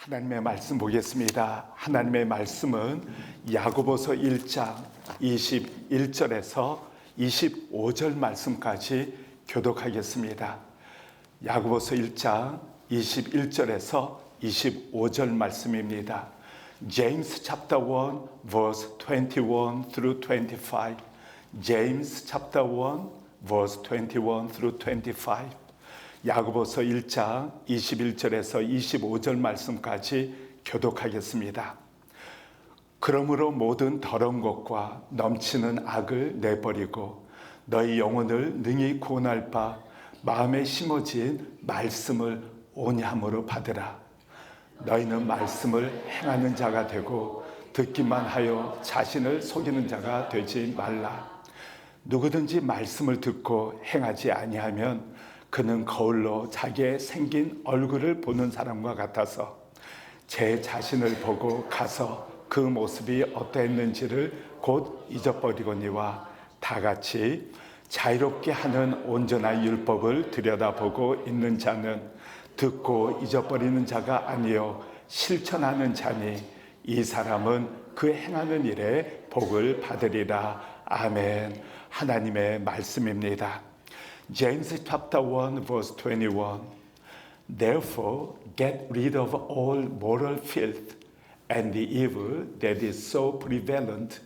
하나님의 말씀 보겠습니다. 하나님의 말씀은 야고보서 1장 21절에서 25절 말씀까지 교독하겠습니다. 야고보서 1장 21절에서 25절 말씀입니다. James chapter 1 verse 21 through 25. James chapter 1 verse 21 through 25. 야고보서 1장 21절에서 25절 말씀까지 교독하겠습니다. 그러므로 모든 더러운 것과 넘치는 악을 내버리고 너희 영혼을 능히 구원할 바 마음에 심어진 말씀을 온유함으로 받으라. 너희는 말씀을 행하는 자가 되고 듣기만 하여 자신을 속이는 자가 되지 말라. 누구든지 말씀을 듣고 행하지 아니하면 그는 거울로 자기의 생긴 얼굴을 보는 사람과 같아서 제 자신을 보고 가서 그 모습이 어떠했는지를 곧 잊어버리거니와 다같이 자유롭게 하는 온전한 율법을 들여다보고 있는 자는 듣고 잊어버리는 자가 아니요 실천하는 자니 이 사람은 그 행하는 일에 복을 받으리라. 아멘. 하나님의 말씀입니다. James chapter 1 verse 21. Therefore get rid of all moral filth and the evil that is so prevalent,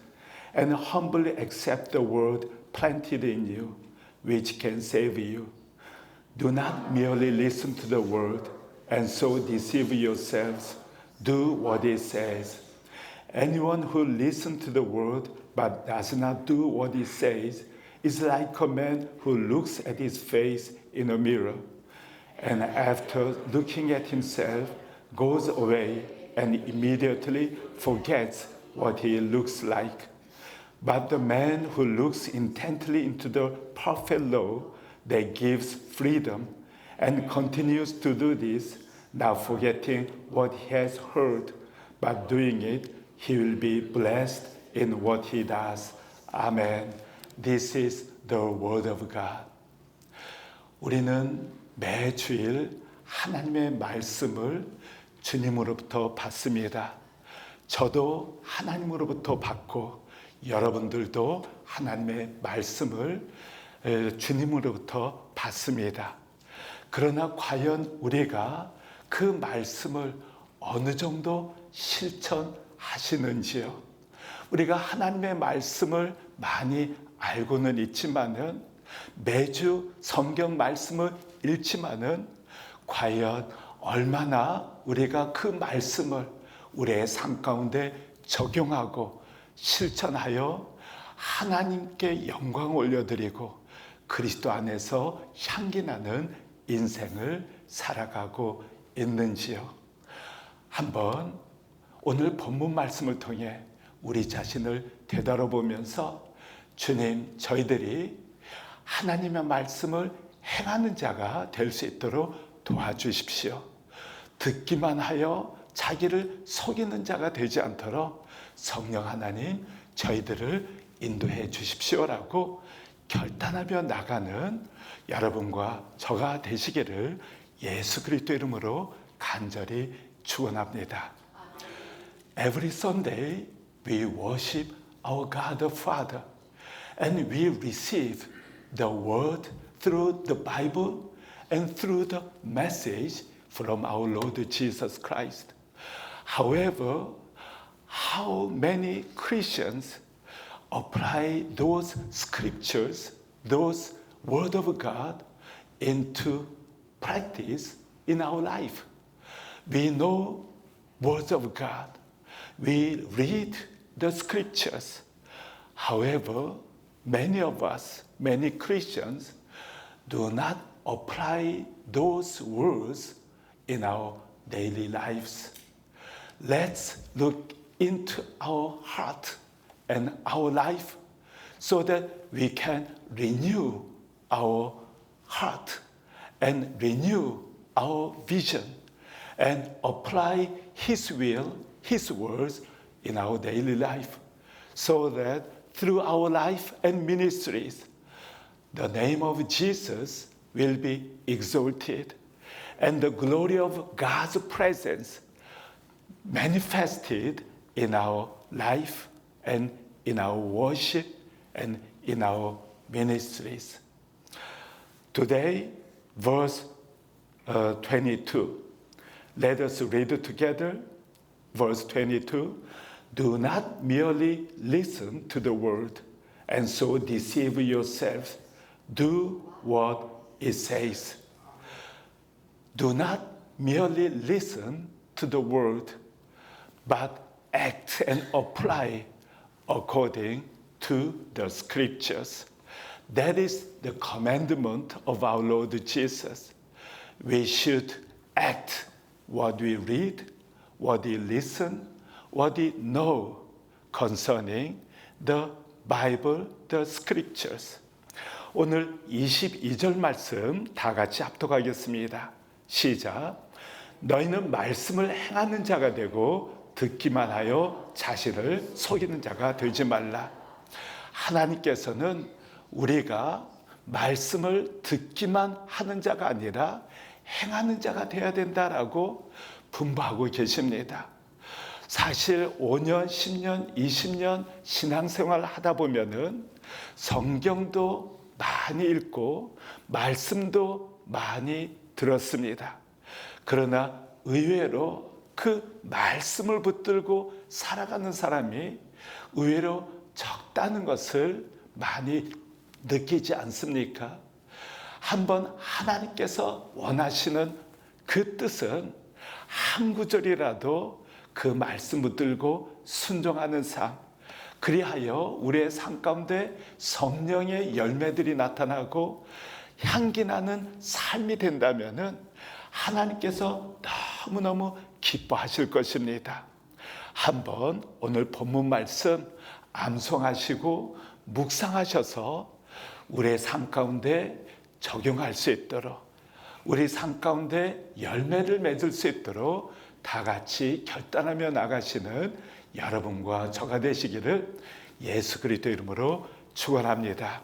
and humbly accept the word planted in you, which can save you. Do not merely listen to the word and so deceive yourselves. Do what it says. Anyone who listens to the word but does not do what it says is like a man who looks at his face in a mirror, and after looking at himself goes away and immediately forgets what he looks like. But the man who looks intently into the perfect law that gives freedom and continues to do this, not forgetting what he has heard, but doing it, he will be blessed in what he does. Amen. This is the word of God. 우리는 매주일 하나님의 말씀을 주님으로부터 받습니다. 저도 하나님으로부터 받고 여러분들도 하나님의 말씀을 주님으로부터 받습니다. 그러나 과연 우리가 그 말씀을 어느 정도 실천하시는지요? 우리가 하나님의 말씀을 많이 알고는 있지만은 매주 성경 말씀을 읽지만은 과연 얼마나 우리가 그 말씀을 우리의 삶 가운데 적용하고 실천하여 하나님께 영광 올려드리고 그리스도 안에서 향기나는 인생을 살아가고 있는지요? 한번 오늘 본문 말씀을 통해 우리 자신을 되돌아보면서 주님, 저희들이 하나님의 말씀을 행하는 자가 될 수 있도록 도와주십시오. 듣기만 하여 자기를 속이는 자가 되지 않도록 성령 하나님 저희들을 인도해 주십시오라고 결단하며 나가는 여러분과 저가 되시기를 예수 그리스도 이름으로 간절히 축원합니다. Every Sunday we worship our God the Father and we receive the word through the Bible and through the message from our Lord Jesus Christ. However, how many Christians apply those scriptures, those word of God into practice in our life? We know words of God. We read the scriptures. However, many of us, many Christians, do not apply those words in our daily lives. Let's look into our heart and our life so that we can renew our heart and renew our vision and apply His will, His words in our daily life so that through our life and ministries, the name of Jesus will be exalted and the glory of God's presence manifested in our life and in our worship and in our ministries. Today, verse 22. Let us read it together. Verse 22. Do not merely listen to the word and so deceive yourselves. Do what it says. Do not merely listen to the word, but act and apply according to the scriptures. That is the commandment of our Lord Jesus. We should act what we read, what we listen, what we know concerning the Bible, the scriptures. 오늘 22절 말씀 다 같이 합독하겠습니다. 시작. 너희는 말씀을 행하는 자가 되고 듣기만 하여 자신을 속이는 자가 되지 말라. 하나님께서는 우리가 말씀을 듣기만 하는 자가 아니라 행하는 자가 되어야 된다라고 분부하고 계십니다. 사실 5년, 10년, 20년 신앙생활을 하다 보면은 성경도 많이 읽고 말씀도 많이 들었습니다. 그러나 의외로 그 말씀을 붙들고 살아가는 사람이 의외로 적다는 것을 많이 느끼지 않습니까? 한번 하나님께서 원하시는 그 뜻은 한 구절이라도 그 말씀 붙들고 순종하는 삶, 그리하여 우리의 삶 가운데 성령의 열매들이 나타나고 향기 나는 삶이 된다면은 하나님께서 너무너무 기뻐하실 것입니다. 한번 오늘 본문 말씀 암송하시고 묵상하셔서 우리의 삶 가운데 적용할 수 있도록, 우리 삶 가운데 열매를 맺을 수 있도록 다 같이 결단하며 나가시는 여러분과 저가 되시기를 예수 그리스도 이름으로 축원합니다.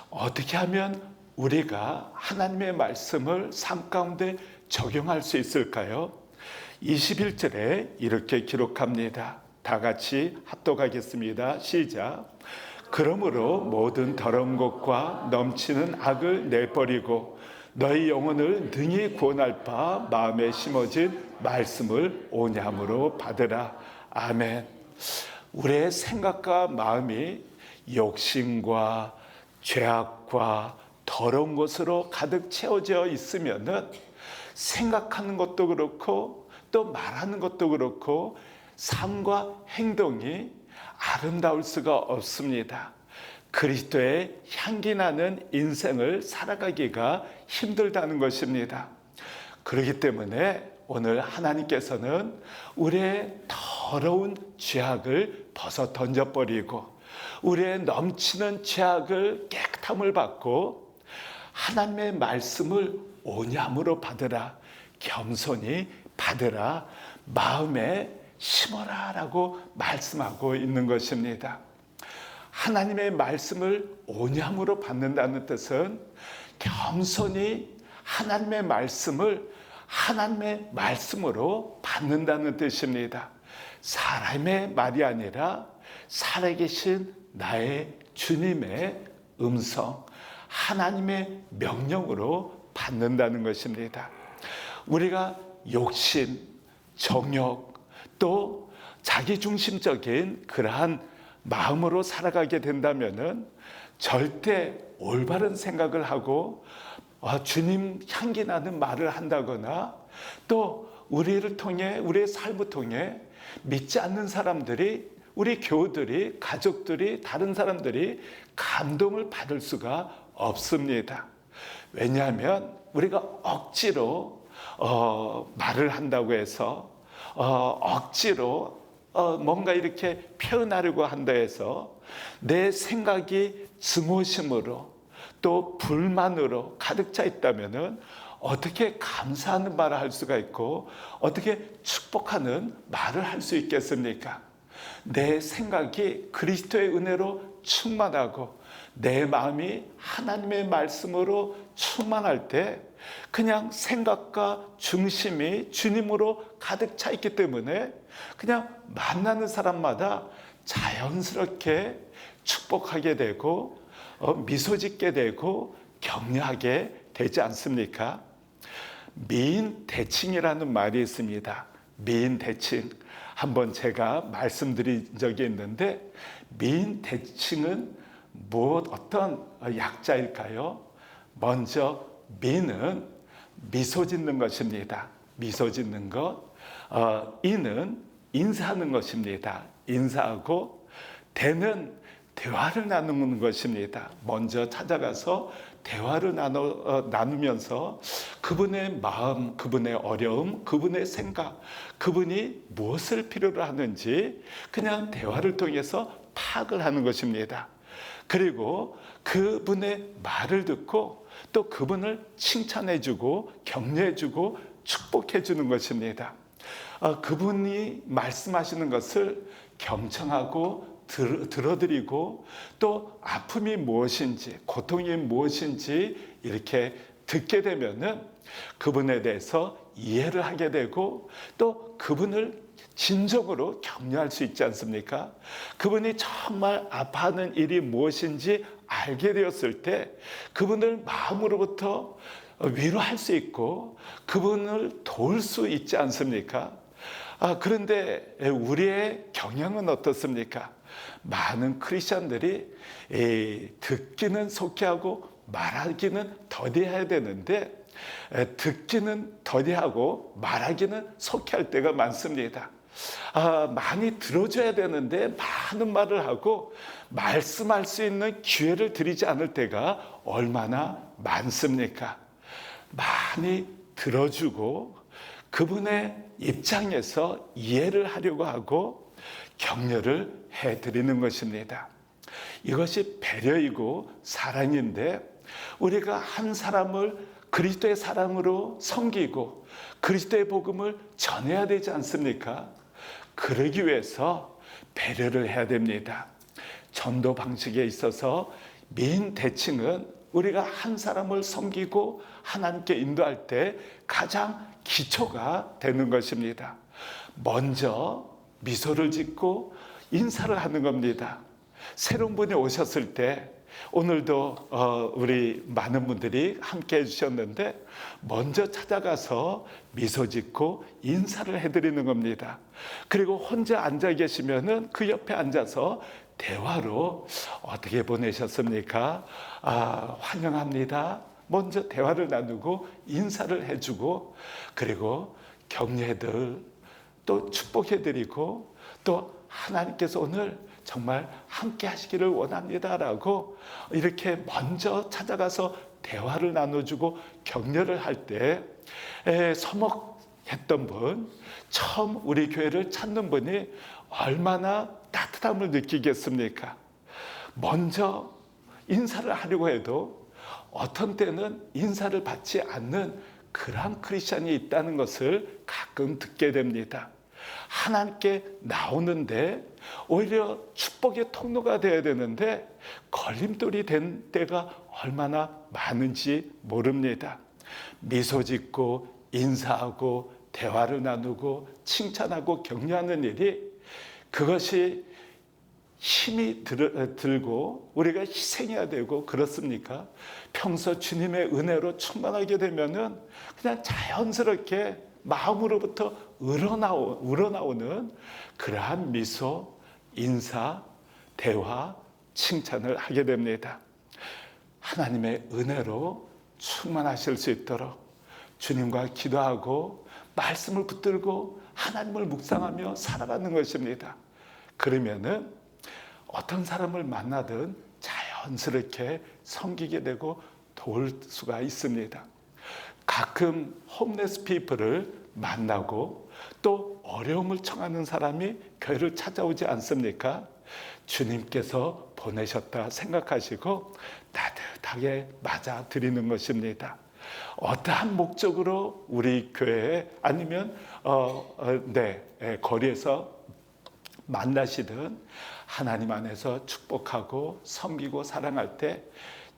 어떻게 하면 우리가 하나님의 말씀을 삶 가운데 적용할 수 있을까요? 21절에 이렇게 기록합니다. 다 같이 합독하겠습니다. 시작. 그러므로 모든 더러운 것과 넘치는 악을 내버리고 너희 영혼을 능히 구원할 바 마음에 심어진 말씀을 온유함으로 받으라. 아멘. 우리의 생각과 마음이 욕심과 죄악과 더러운 것으로 가득 채워져 있으면은 생각하는 것도 그렇고 또 말하는 것도 그렇고 삶과 행동이 아름다울 수가 없습니다. 그리스도의 향기 나는 인생을 살아가기가 힘들다는 것입니다. 그렇기 때문에 오늘 하나님께서는 우리의 더러운 죄악을 벗어 던져버리고 우리의 넘치는 죄악을 깨끗함을 받고 하나님의 말씀을 온유함으로 받으라, 겸손히 받으라, 마음에 심어라 라고 말씀하고 있는 것입니다. 하나님의 말씀을 온유함으로 받는다는 뜻은 겸손히 하나님의 말씀을 하나님의 말씀으로 받는다는 뜻입니다. 사람의 말이 아니라 살아계신 나의 주님의 음성, 하나님의 명령으로 받는다는 것입니다. 우리가 욕심, 정욕, 또 자기중심적인 그러한 마음으로 살아가게 된다면은 절대 올바른 생각을 하고 주님 향기 나는 말을 한다거나 또 우리를 통해 우리의 삶을 통해 믿지 않는 사람들이, 우리 교우들이, 가족들이, 다른 사람들이 감동을 받을 수가 없습니다. 왜냐하면 우리가 억지로 말을 한다고 해서 억지로 뭔가 이렇게 표현하려고 한다 해서 내 생각이 증오심으로 또 불만으로 가득 차 있다면은 어떻게 감사하는 말을 할 수가 있고 어떻게 축복하는 말을 할 수 있겠습니까? 내 생각이 그리스도의 은혜로 충만하고 내 마음이 하나님의 말씀으로 충만할 때 그냥 생각과 중심이 주님으로 가득 차 있기 때문에 그냥 만나는 사람마다 자연스럽게 축복하게 되고 미소 짓게 되고 격려하게 되지 않습니까? 미인대칭이라는 말이 있습니다. 미인대칭. 한번 제가 말씀드린 적이 있는데 미인대칭은 어떤 약자일까요? 먼저 미는 미소 짓는 것입니다. 미소 짓는 것. 이는 인사하는 것입니다. 인사하고 대는 대화를 나누는 것입니다. 먼저 찾아가서 대화를 나누면서 그분의 마음, 그분의 어려움, 그분의 생각, 그분이 무엇을 필요로 하는지 그냥 대화를 통해서 파악을 하는 것입니다. 그리고 그분의 말을 듣고 또 그분을 칭찬해주고 격려해주고 축복해주는 것입니다. 그분이 말씀하시는 것을 경청하고 들어드리고 또 아픔이 무엇인지 고통이 무엇인지 이렇게 듣게 되면은 그분에 대해서 이해를 하게 되고 또 그분을 진정으로 격려할 수 있지 않습니까? 그분이 정말 아파하는 일이 무엇인지 알게 되었을 때 그분을 마음으로부터 위로할 수 있고 그분을 도울 수 있지 않습니까? 그런데 우리의 경향은 어떻습니까? 많은 크리스천들이 듣기는 속히하고 말하기는 더디해야 되는데 듣기는 더디하고 말하기는 속히할 때가 많습니다. 많이 들어줘야 되는데 많은 말을 하고 말씀할 수 있는 기회를 드리지 않을 때가 얼마나 많습니까? 많이 들어주고 그분의 입장에서 이해를 하려고 하고 격려를 해드리는 것입니다. 이것이 배려이고 사랑인데 우리가 한 사람을 그리스도의 사랑으로 섬기고 그리스도의 복음을 전해야 되지 않습니까? 그러기 위해서 배려를 해야 됩니다. 전도 방식에 있어서 미인대칭은 우리가 한 사람을 섬기고 하나님께 인도할 때 가장 기초가 되는 것입니다. 먼저 미소를 짓고 인사를 하는 겁니다. 새로운 분이 오셨을 때 오늘도 우리 많은 분들이 함께 해주셨는데 먼저 찾아가서 미소 짓고 인사를 해드리는 겁니다. 그리고 혼자 앉아 계시면은 그 옆에 앉아서 대화로 어떻게 보내셨습니까? 환영합니다. 먼저 대화를 나누고 인사를 해주고 그리고 격려해들 또 축복해드리고 또 하나님께서 오늘 정말 함께 하시기를 원합니다라고 이렇게 먼저 찾아가서 대화를 나눠주고 격려를 할 때 서먹했던 분, 처음 우리 교회를 찾는 분이 얼마나 따뜻함을 느끼겠습니까? 먼저 인사를 하려고 해도 어떤 때는 인사를 받지 않는 그런 크리스찬이 있다는 것을 가끔 듣게 됩니다. 하나님께 나오는데 오히려 축복의 통로가 되어야 되는데 걸림돌이 된 때가 얼마나 많은지 모릅니다. 미소 짓고 인사하고 대화를 나누고 칭찬하고 격려하는 일이 그것이 힘이 들고 우리가 희생해야 되고 그렇습니까? 평소 주님의 은혜로 충만하게 되면은 그냥 자연스럽게 마음으로부터 우러나오는 그러한 미소, 인사, 대화, 칭찬을 하게 됩니다. 하나님의 은혜로 충만하실 수 있도록 주님과 기도하고 말씀을 붙들고 하나님을 묵상하며 살아가는 것입니다. 그러면은 어떤 사람을 만나든 자연스럽게 섬기게 되고 도울 수가 있습니다. 가끔 홈레스 피플을 만나고 또 어려움을 청하는 사람이 교회를 찾아오지 않습니까? 주님께서 보내셨다 생각하시고 따뜻하게 맞아드리는 것입니다. 어떠한 목적으로 우리 교회에 아니면 거리에서 만나시든 하나님 안에서 축복하고 섬기고 사랑할 때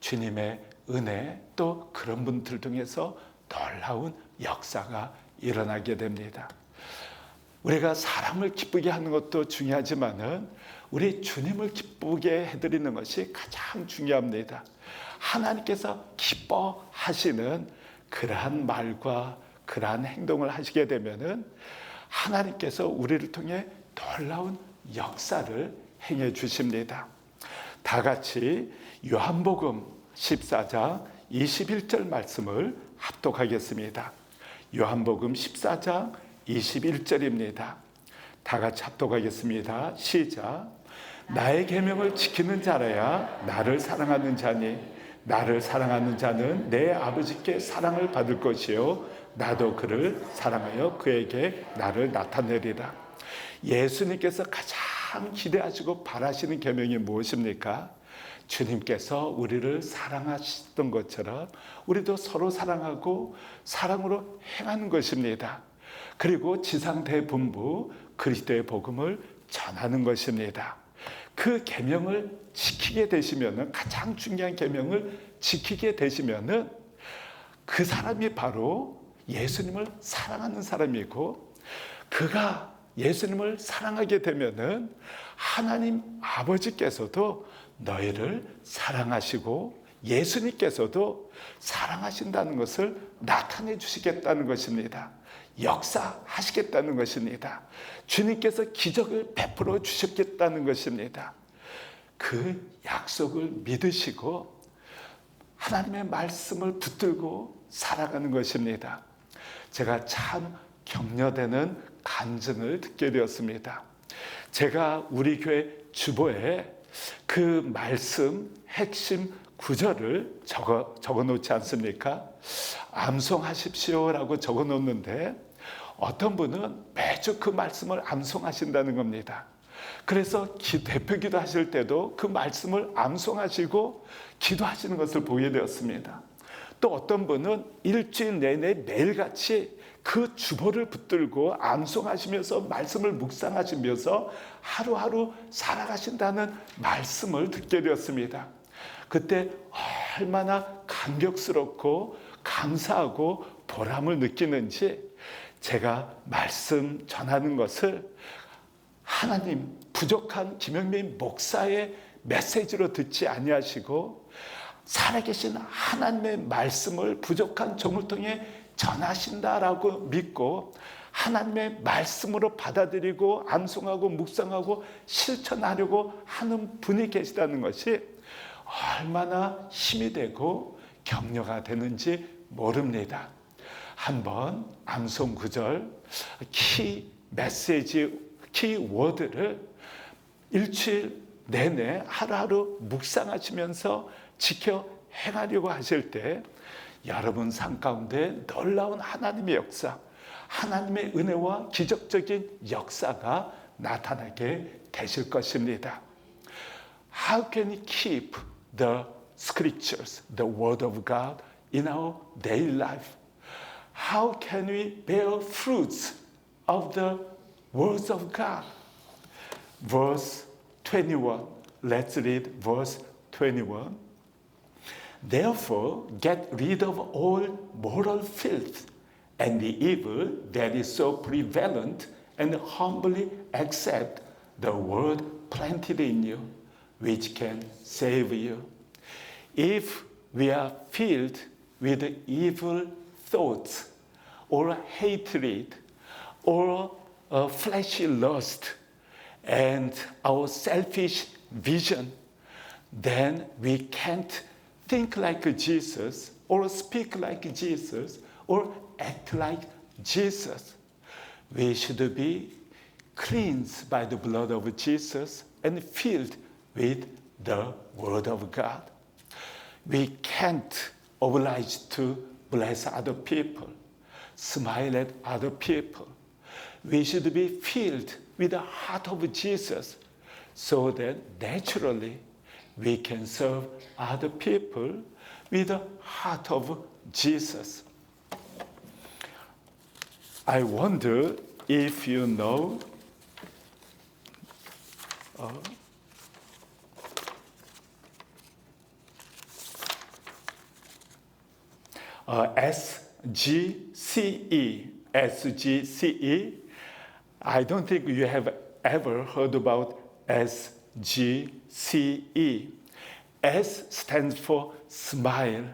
주님의 은혜, 또 그런 분들 중에서 놀라운 역사가 일어나게 됩니다. 우리가 사람을 기쁘게 하는 것도 중요하지만은 우리 주님을 기쁘게 해드리는 것이 가장 중요합니다. 하나님께서 기뻐하시는 그러한 말과 그러한 행동을 하시게 되면은 하나님께서 우리를 통해 놀라운 역사를 행해 주십니다. 다 같이 요한복음 14장 21절 말씀을 합독하겠습니다. 요한복음 14장 21절입니다. 다 같이 합독하겠습니다. 시작. 나의 계명을 지키는 자라야 나를 사랑하는 자니 나를 사랑하는 자는 내 아버지께 사랑을 받을 것이요 나도 그를 사랑하여 그에게 나를 나타내리라. 예수님께서 가장 기대하시고 바라시는 계명이 무엇입니까? 주님께서 우리를 사랑하셨던 것처럼 우리도 서로 사랑하고 사랑으로 행하는 것입니다. 그리고 지상대분부 그리스도의 복음을 전하는 것입니다. 그 계명을 지키게 되시면은, 가장 중요한 계명을 지키게 되시면은 그 사람이 바로 예수님을 사랑하는 사람이고, 그가 예수님을 사랑하게 되면은 하나님 아버지께서도 너희를 사랑하시고 예수님께서도 사랑하신다는 것을 나타내 주시겠다는 것입니다. 역사하시겠다는 것입니다. 주님께서 기적을 베풀어 주셨겠다는 것입니다. 그 약속을 믿으시고 하나님의 말씀을 붙들고 살아가는 것입니다. 제가 참 격려되는 간증을 듣게 되었습니다. 제가 우리 교회 주보에 그 말씀 핵심 구절을 적어 놓지 않습니까? 암송하십시오라고 적어 놓는데 어떤 분은 매주 그 말씀을 암송하신다는 겁니다. 그래서 대표 기도하실 때도 그 말씀을 암송하시고 기도하시는 것을 보게 되었습니다. 또 어떤 분은 일주일 내내 매일같이 그 주보를 붙들고 암송하시면서 말씀을 묵상하시면서 하루하루 살아가신다는 말씀을 듣게 되었습니다. 그때 얼마나 감격스럽고 감사하고 보람을 느끼는지, 제가 말씀 전하는 것을 하나님 부족한 김영민 목사의 메시지로 듣지 아니하시고 살아계신 하나님의 말씀을 부족한 종을 통해 전하신다라고 믿고 하나님의 말씀으로 받아들이고 암송하고 묵상하고 실천하려고 하는 분이 계시다는 것이 얼마나 힘이 되고 격려가 되는지 모릅니다. 한번 암송 구절 키 메시지 키워드를 일주일 내내 하루하루 묵상하시면서 지켜 행하려고 하실 때 여러분 삶 가운데 놀라운 하나님의 역사, 하나님의 은혜와 기적적인 역사가 나타나게 되실 것입니다. How can we keep the scriptures, the word of God in our daily life? How can we bear fruits of the words of God? Verse 21. Let's read verse 21. Therefore, get rid of all moral filth and the evil that is so prevalent, and humbly accept the word planted in you, which can save you. If we are filled with evil thoughts or hatred or fleshy lust and our selfish vision, then we can't think like Jesus or speak like Jesus or act like Jesus. We should be cleansed by the blood of Jesus and filled with the Word of God. We can't oblige to bless other people, smile at other people. We should be filled with the heart of Jesus so that naturally we can serve other people with the heart of Jesus. I wonder if you know SGCE. SGCE. I don't think you have ever heard about SGCE. S stands for smile.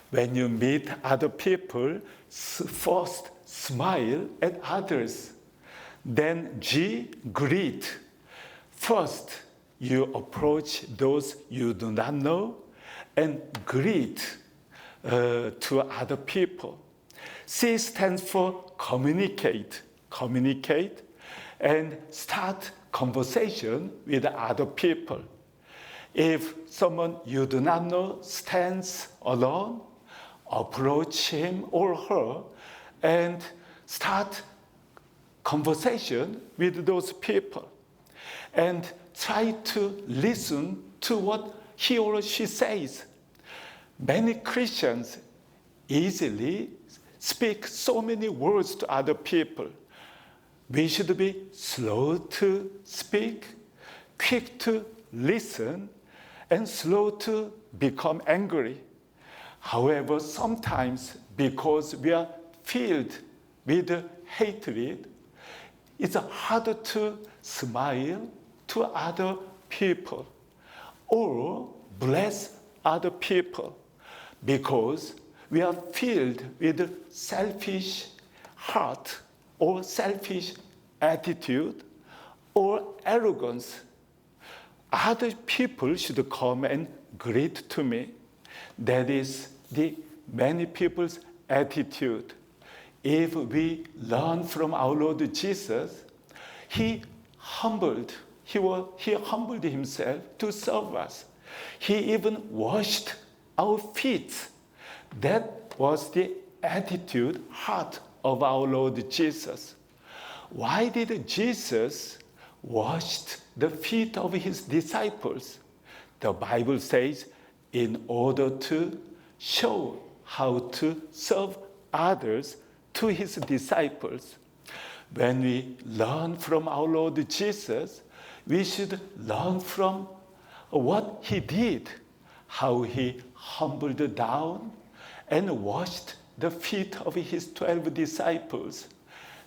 When you meet other people, first smile at others. Then G, greet. First, you approach those you do not know and greet to other people. C stands for communicate. Communicate and start conversation with other people. If someone you do not know stands alone, approach him or her and start conversation with those people and try to listen to what he or she says. Many Christians easily speak so many words to other people. We should be slow to speak, quick to listen, and slow to become angry. However, sometimes because we are filled with hatred, it's harder to smile to other people or bless other people because we are filled with selfish heart or selfish attitude or arrogance. Other people should come and greet to me. That is the many people's attitude. If we learn from our Lord Jesus, He humbled himself to serve us. He even washed our feet. That was the attitude, heart of our Lord Jesus. Why did Jesus wash the feet of his disciples? The Bible says, in order to show how to serve others to his disciples. When we learn from our Lord Jesus, we should learn from what he did, how he humbled down and washed the feet of his 12 disciples.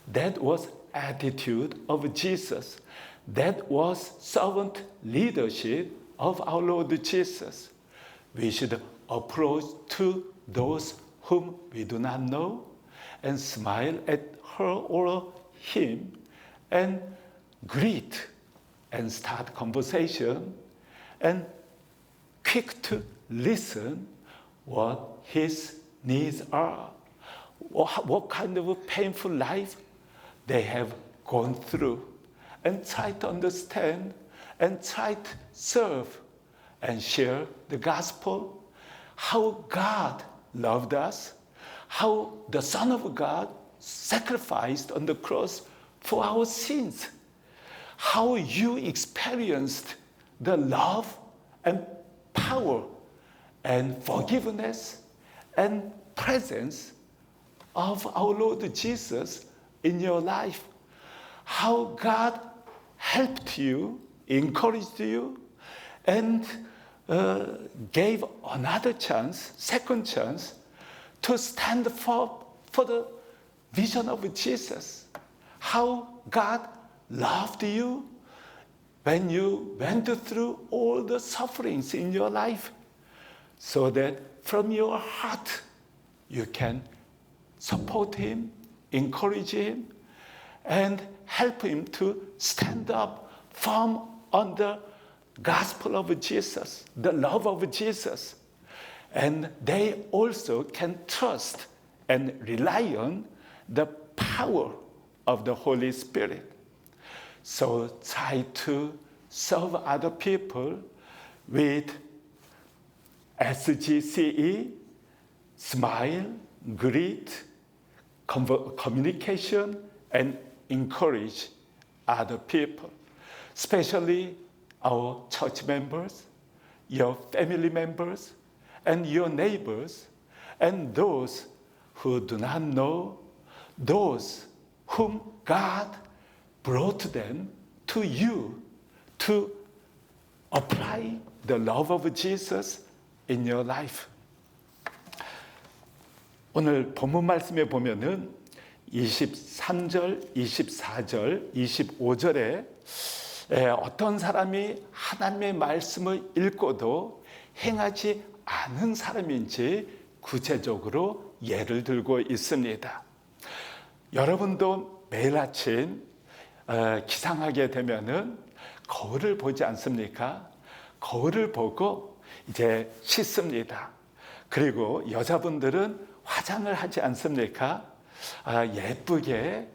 That was attitude of Jesus. That was servant leadership of our Lord Jesus. We should approach to those whom we do not know and smile at her or him and greet and start conversation and quick to listen what his needs are, what kind of a painful life they have gone through, and try to understand and try to serve and share the gospel, how God loved us, how the Son of God sacrificed on the cross for our sins, how you experienced the love and power and forgiveness and presence of our Lord Jesus in your life, how God helped you, encouraged you, and gave another chance, second chance, to stand for the vision of Jesus. How God loved you when you went through all the sufferings in your life, so that from your heart you can support him, encourage him, and help him to stand up firm on the gospel of Jesus, the love of Jesus. And they also can trust and rely on the power of the Holy Spirit. So try to serve other people with SGCE, smile, greet, communication, and encourage other people, especially our church members, your family members, and your neighbors, and those who do not know, those whom God brought them to you to apply the love of Jesus in your life. 오늘 본문 말씀에 보면은 23절, 24절, 25절에 어떤 사람이 하나님의 말씀을 읽고도 행하지 않은 사람인지 구체적으로 예를 들고 있습니다. 여러분도 매일 아침 기상하게 되면은 거울을 보지 않습니까? 거울을 보고 이제 씻습니다. 그리고 여자분들은 화장을 하지 않습니까? 예쁘게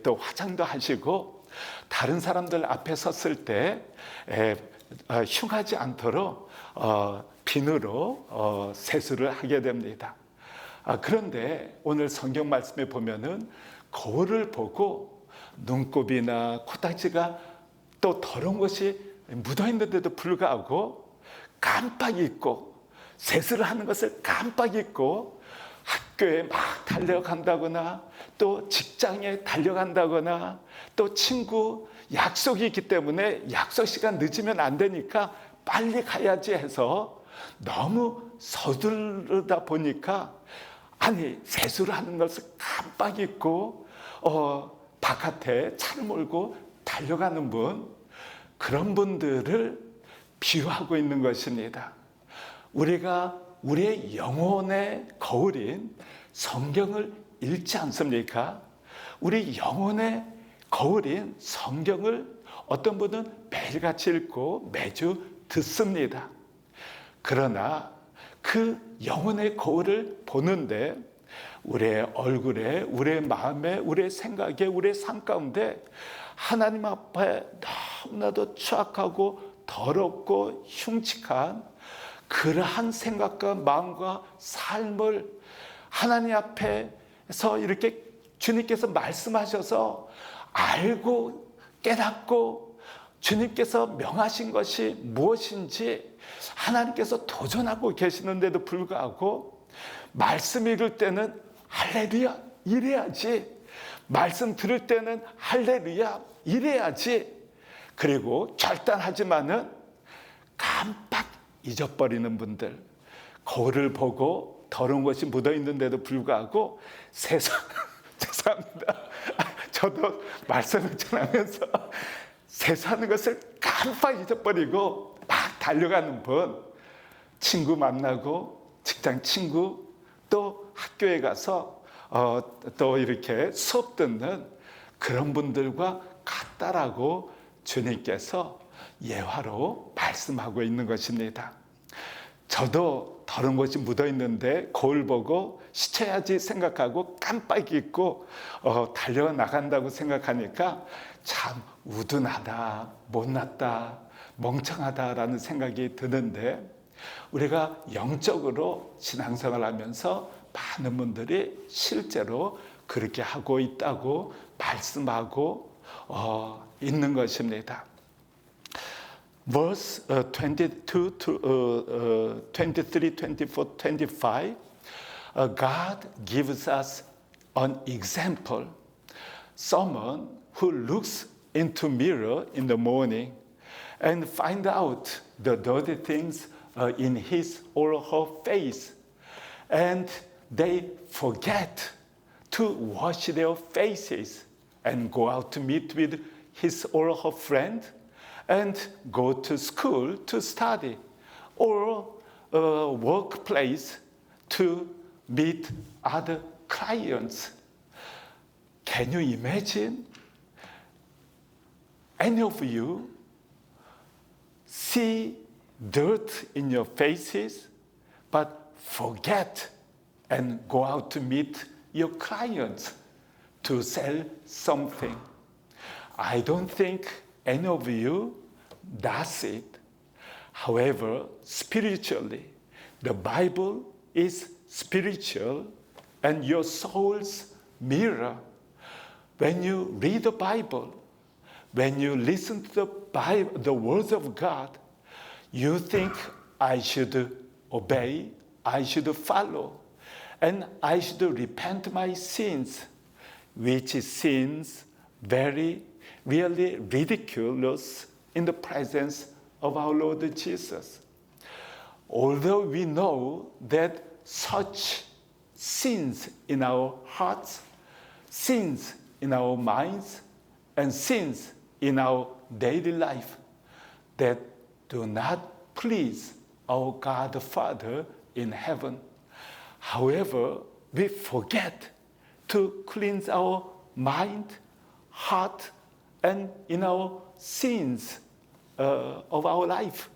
또 화장도 하시고 다른 사람들 앞에 섰을 때 흉하지 않도록 비누로 세수를 하게 됩니다. 그런데 오늘 성경 말씀에 보면은 거울을 보고 눈곱이나 코딱지가 또 더러운 것이 묻어 있는데도 불구하고 깜빡 잊고 세수를 하는 것을 깜빡 잊고 학교에 막 달려간다거나 또 직장에 달려간다거나 또 친구 약속이 있기 때문에 약속 시간 늦으면 안 되니까 빨리 가야지 해서 너무 서두르다 보니까 세수를 하는 것을 깜빡 잊고 바깥에 차를 몰고 달려가는 분, 그런 분들을 비유하고 있는 것입니다. 우리가 우리의 영혼의 거울인 성경을 읽지 않습니까? 우리 영혼의 거울인 성경을 어떤 분은 매일같이 읽고 매주 듣습니다. 그러나 그 영혼의 거울을 보는데 우리의 얼굴에, 우리의 마음에, 우리의 생각에, 우리의 삶 가운데 하나님 앞에 너무나도 추악하고 더럽고 흉측한 그러한 생각과 마음과 삶을 하나님 앞에서 이렇게 주님께서 말씀하셔서 알고 깨닫고 주님께서 명하신 것이 무엇인지 하나님께서 도전하고 계시는데도 불구하고 말씀 읽을 때는 할렐루야 이래야지, 말씀 들을 때는 할렐루야 이래야지, 그리고 결단하지만은 깜빡 잊어버리는 분들, 거울을 보고 더러운 것이 묻어 있는데도 불구하고 죄송합니다. 저도 말씀을 전하면서 세수하는 것을 깜빡 잊어버리고 막 달려가는 분, 친구 만나고 직장 친구 또 학교에 가서 또 이렇게 수업 듣는 그런 분들과 같다라고 주님께서 예화로 말씀하고 있는 것입니다. 저도 더러운 것이 묻어 있는데 거울 보고 씻어야지 생각하고 깜빡 잊고 달려나간다고 생각하니까 참 우둔하다, 못났다, 멍청하다라는 생각이 드는데, 우리가 영적으로 신앙생활을 하면서 많은 분들이 실제로 그렇게 하고 있다고 말씀하고 있는 것입니다. Verse 22 to 23, 24, 25, God gives us an example. Someone who looks into mirror in the morning and find out the dirty things in his or her face, and they forget to wash their faces and go out to meet with his or her friend and go to school to study or workplace to meet other clients. Can you imagine any of you see dirt in your faces but forget and go out to meet your clients to sell something? I don't think any of you does it. However, spiritually, the Bible is spiritual and your soul's mirror. When you read the Bible, when you listen to the Bible, the words of God, you think I should obey, I should follow, and I should repent my sins, which seems very really ridiculous in the presence of our Lord Jesus. Although we know that such sins in our hearts, sins in our minds, and sins in our daily life that do not please our God the Father in heaven. However, we forget to cleanse our mind, heart, and in our sins of our life.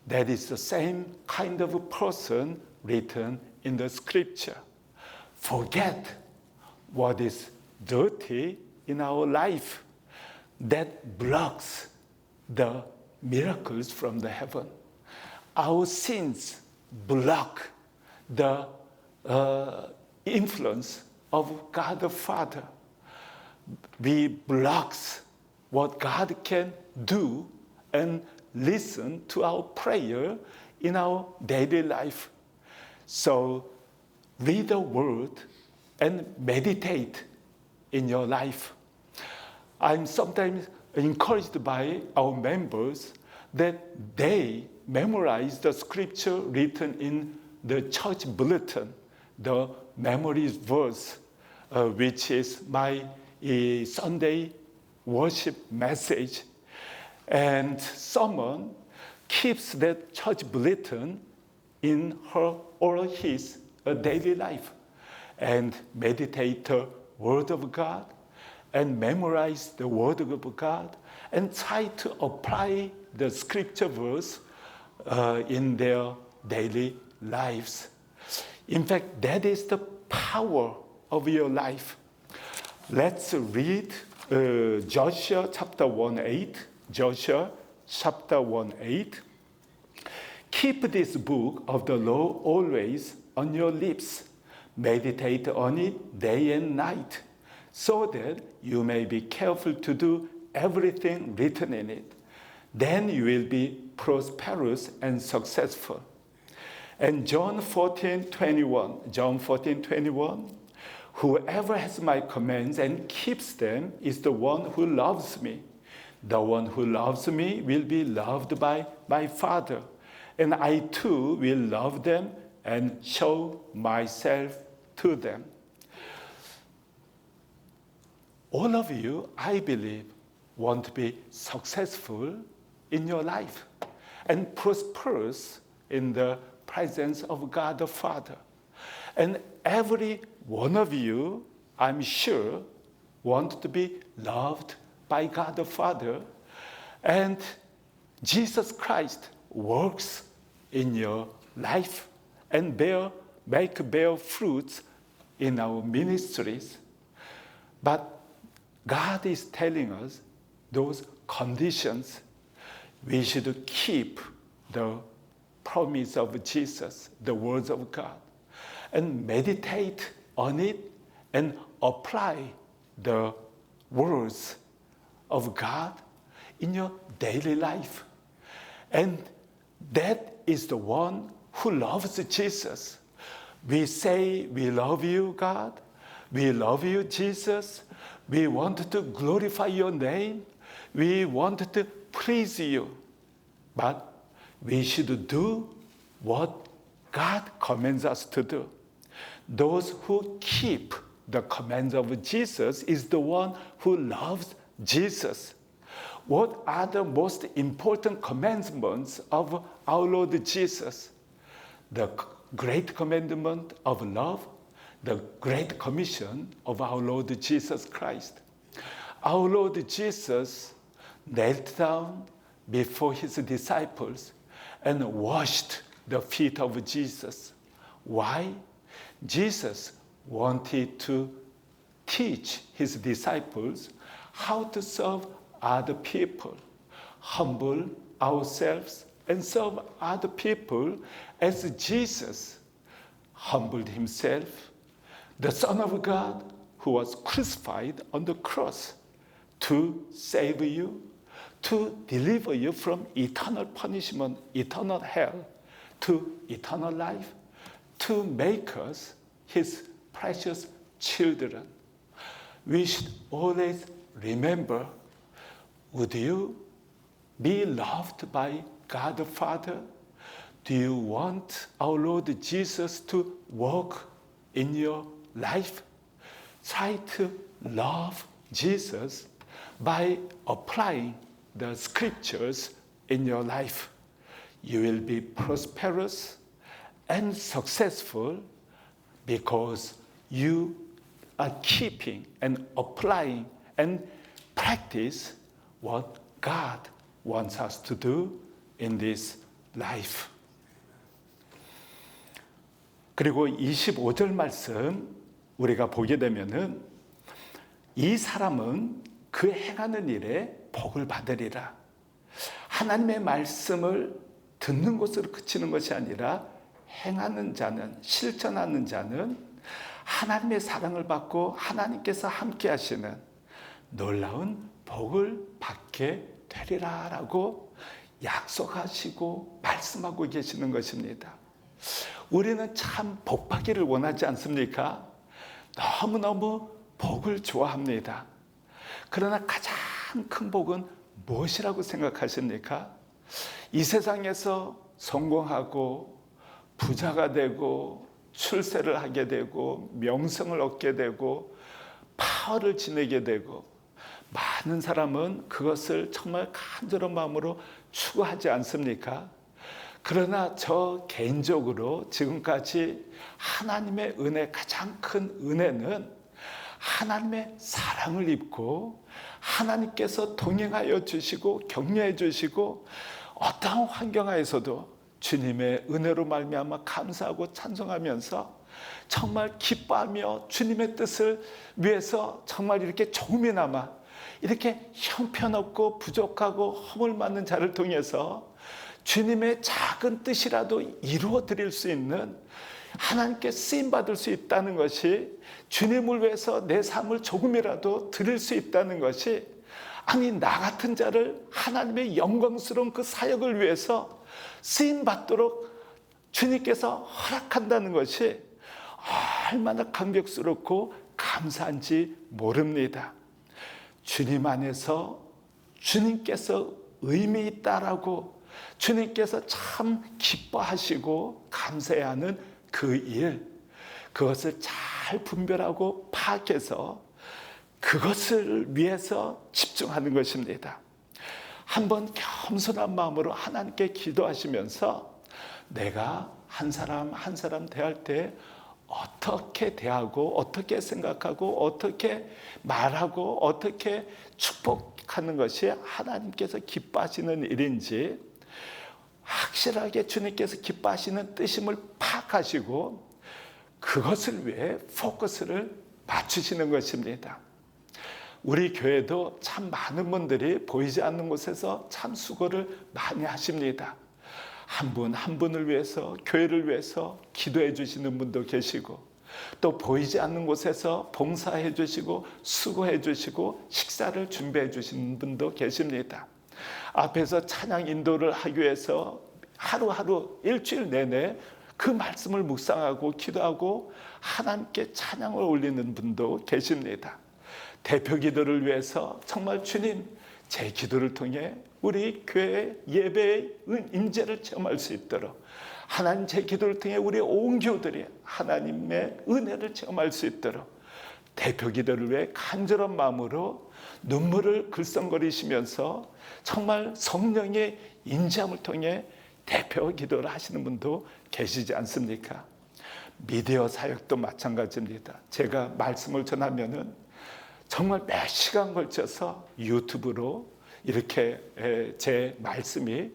That is the same kind of a person written in the scripture. Forget what is dirty in our life that blocks the miracles from the heaven. Our sins block the influence of God the Father. We blocks what God can do and listen to our prayer in our daily life. So read the word and meditate in your life. I'm sometimes encouraged by our members that they memorize the scripture written in the church bulletin, the memories verse, which is my Sunday worship message. And someone keeps that church bulletin in her or his daily life and meditate the Word of God and memorize the Word of God and try to apply the scripture verse in their daily lives. In fact, that is the power of your life. Let's read Joshua chapter 1:8. Joshua chapter 1:8. Keep this book of the law always on your lips. Meditate on it day and night, so that you may be careful to do everything written in it. Then you will be prosperous and successful. And John 14:21. Whoever has my commands and keeps them is the one who loves me. The one who loves me will be loved by my Father, and I too will love them and show myself to them. All of you, I believe, want to be successful in your life and prosperous in the presence of God the Father. And every one of you, I'm sure, want to be loved by God the Father. And Jesus Christ works in your life and bear fruits in our ministries. But God is telling us those conditions. We should keep the promise of Jesus, the words of God, and meditate on it and apply the words of God in your daily life. And that is the one who loves Jesus. We say, we love you, God. We love you, Jesus. We want to glorify your name. We want to please you. But we should do what God commands us to do. Those who keep the commands of Jesus is the one who loves Jesus. What are the most important commandments of our Lord Jesus? The great commandment of love, the great commission of our Lord Jesus Christ. Our Lord Jesus knelt down before his disciples and washed the feet of Jesus. Why? Jesus wanted to teach his disciples how to serve other people, humble ourselves and serve other people as Jesus humbled himself, the Son of God who was crucified on the cross to save you, to deliver you from eternal punishment, eternal hell, to eternal life, to make us his precious children. We should always remember, would you be loved by God the Father? Do you want our Lord Jesus to walk in your life. Try to love Jesus by applying the scriptures in your life. You will be prosperous and successful because you are keeping and applying and practice what God wants us to do in this life. 그리고 25절 말씀 우리가 보게 되면은 이 사람은 그 행하는 일에 복을 받으리라. 하나님의 말씀을 듣는 것으로 그치는 것이 아니라 행하는 자는, 실천하는 자는 하나님의 사랑을 받고 하나님께서 함께 하시는 놀라운 복을 받게 되리라 라고 약속하시고 말씀하고 계시는 것입니다. 우리는 참 복받기를 원하지 않습니까? 너무너무 복을 좋아합니다. 그러나 가장 큰 복은 무엇이라고 생각하십니까? 이 세상에서 성공하고 부자가 되고 출세를 하게 되고 명성을 얻게 되고 파워를 지니게 되고 많은 사람은 그것을 정말 간절한 마음으로 추구하지 않습니까? 그러나 저 개인적으로 지금까지 하나님의 은혜, 가장 큰 은혜는 하나님의 사랑을 입고 하나님께서 동행하여 주시고 격려해 주시고 어떠한 환경 하에서도 주님의 은혜로 말미암아 감사하고 찬송하면서 정말 기뻐하며 주님의 뜻을 위해서 정말 이렇게 조금이나마 이렇게 형편없고 부족하고 허물 많은 자를 통해서 주님의 작은 뜻이라도 이루어 드릴 수 있는 하나님께 쓰임받을 수 있다는 것이, 주님을 위해서 내 삶을 조금이라도 드릴 수 있다는 것이, 아니 나 같은 자를 하나님의 영광스러운 그 사역을 위해서 쓰임받도록 주님께서 허락한다는 것이 얼마나 감격스럽고 감사한지 모릅니다. 주님 안에서 주님께서 의미 있다라고 주님께서 참 기뻐하시고 감사해하는 그 일, 그것을 잘 분별하고 파악해서 그것을 위해서 집중하는 것입니다. 한번 겸손한 마음으로 하나님께 기도하시면서 내가 한 사람 한 사람 대할 때 어떻게 대하고 어떻게 생각하고 어떻게 말하고 어떻게 축복하는 것이 하나님께서 기뻐하시는 일인지 확실하게 주님께서 기뻐하시는 뜻임을 파악하시고 그것을 위해 포커스를 맞추시는 것입니다. 우리 교회도 참 많은 분들이 보이지 않는 곳에서 참 수고를 많이 하십니다. 한 분 한 분을 위해서, 교회를 위해서 기도해 주시는 분도 계시고, 또 보이지 않는 곳에서 봉사해 주시고 수고해 주시고 식사를 준비해 주시는 분도 계십니다. 앞에서 찬양 인도를 하기 위해서 하루하루 일주일 내내 그 말씀을 묵상하고 기도하고 하나님께 찬양을 올리는 분도 계십니다. 대표 기도를 위해서 정말 주님, 제 기도를 통해 우리 교회 예배의 임재를 체험할 수 있도록, 하나님 제 기도를 통해 우리 온 교우들이 하나님의 은혜를 체험할 수 있도록 대표 기도를 위해 간절한 마음으로 눈물을 글썽거리시면서 정말 성령의 인자함을 통해 대표 기도를 하시는 분도 계시지 않습니까? 미디어 사역도 마찬가지입니다. 제가 말씀을 전하면은 정말 몇 시간 걸쳐서 유튜브로 이렇게 제 말씀이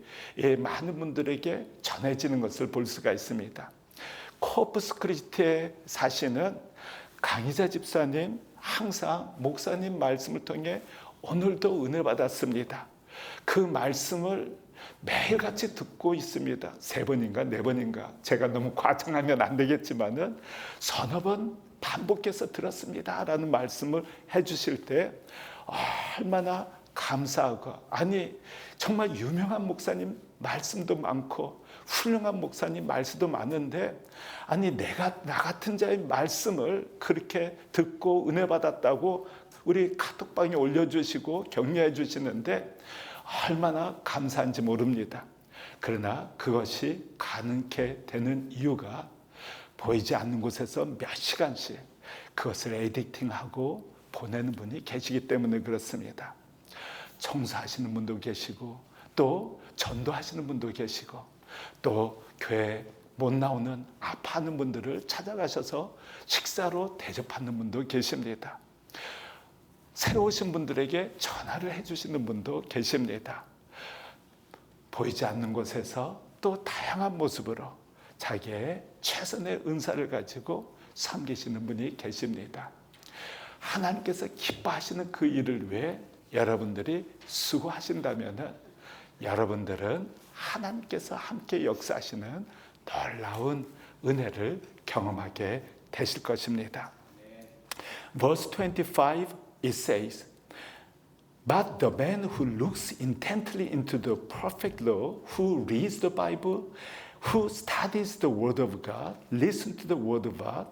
많은 분들에게 전해지는 것을 볼 수가 있습니다. 코퍼스 크리스티에 사시는 강희자 집사님, 항상 목사님 말씀을 통해 오늘도 은혜 받았습니다. 그 말씀을 매일같이 듣고 있습니다. 3번인가 4번인가 제가 너무 과장하면 안 되겠지만은 서너 번 반복해서 들었습니다 라는 말씀을 해주실 때 얼마나 감사하고, 아니 정말 유명한 목사님 말씀도 많고 훌륭한 목사님 말씀도 많은데, 아니 나 같은 자의 말씀을 그렇게 듣고 은혜 받았다고 우리 카톡방에 올려주시고 격려해 주시는데 얼마나 감사한지 모릅니다. 그러나 그것이 가능케 되는 이유가 보이지 않는 곳에서 몇 시간씩 그것을 에디팅하고 보내는 분이 계시기 때문에 그렇습니다. 청소하시는 분도 계시고 또 전도하시는 분도 계시고 또 교회 못 나오는 아파하는 분들을 찾아가셔서 식사로 대접하는 분도 계십니다. 새로 오신 분들에게 전화를 해주시는 분도 계십니다. 보이지 않는 곳에서 또 다양한 모습으로 자기의 최선의 은사를 가지고 섬기시는 분이 계십니다. 하나님께서 기뻐하시는 그 일을 위해 여러분들이 수고하신다면 여러분들은 하나님께서 함께 역사하시는 놀라운 은혜를 경험하게 되실 것입니다. Verse 25, it says, But the man who looks intently into the perfect law, who reads the Bible, who studies the Word of God, listens to the Word of God,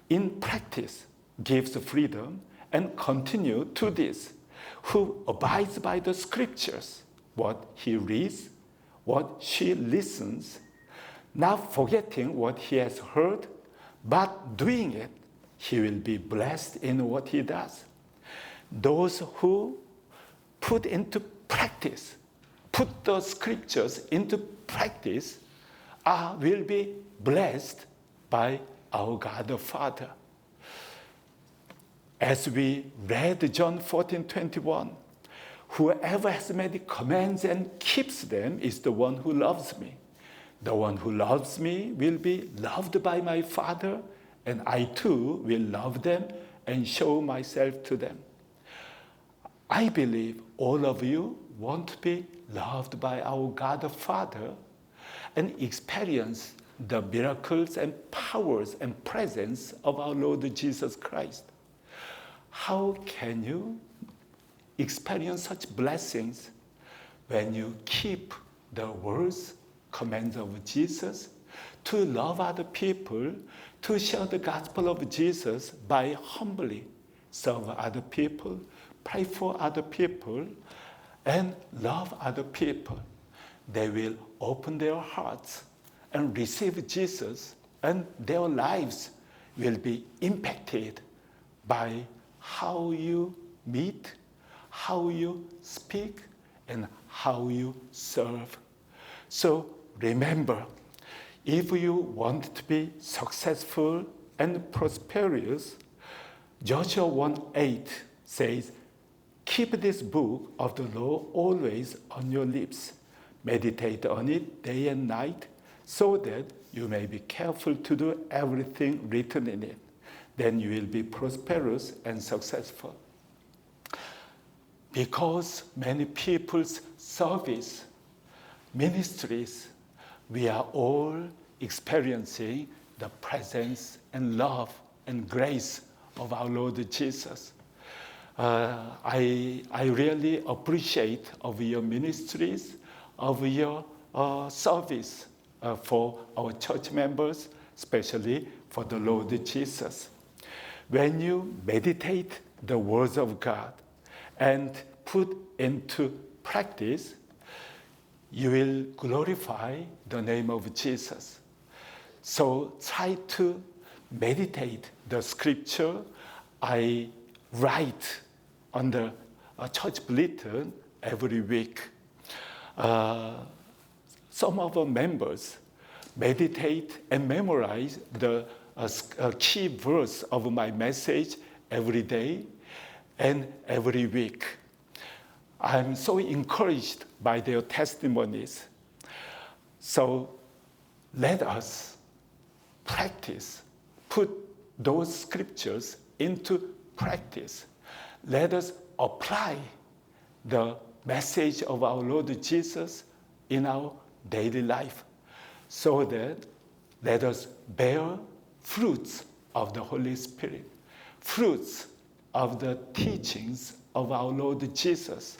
in practice gives freedom and continue to this, who abides by the Scriptures, what he reads, what she listens, not forgetting what he has heard, but doing it, he will be blessed in what he does. Those who put into practice, put the scriptures into practice, will be blessed by our God the Father. As we read John 14:21, whoever has made commands and keeps them is the one who loves me. The one who loves me will be loved by my Father, and I too will love them and show myself to them. I believe all of you want to be loved by our God the Father and experience the miracles and powers and presence of our Lord Jesus Christ. How can you experience such blessings when you keep the words, commands of Jesus, to love other people, to share the gospel of Jesus by humbly serve other people, pray for other people, and love other people? They will open their hearts and receive Jesus, and their lives will be impacted by how you meet, how you speak, and how you serve. So remember, if you want to be successful and prosperous, Joshua 1:8 says, keep this book of the law always on your lips. Meditate on it day and night, so that you may be careful to do everything written in it. Then you will be prosperous and successful. Because many people's service, ministries, we are all experiencing the presence and love and grace of our Lord Jesus. I really appreciate of your ministries, of your service for our church members, especially for the Lord Jesus. When you meditate the words of God and put into practice, you will glorify the name of Jesus. So try to meditate the scripture I write on the church bulletin every week. Some of our members meditate and memorize the key verse of my message every day and every week. I'm so encouraged by their testimonies. So let us practice, put those scriptures into practice. Let us apply the message of our Lord Jesus in our daily life, so that let us bear fruits of the Holy Spirit, fruits of the teachings of our Lord Jesus,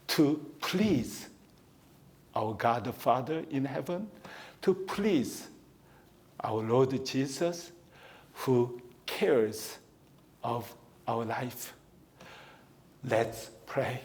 to please our God the Father in heaven, to please our Lord Jesus, who cares of our life. Let's pray.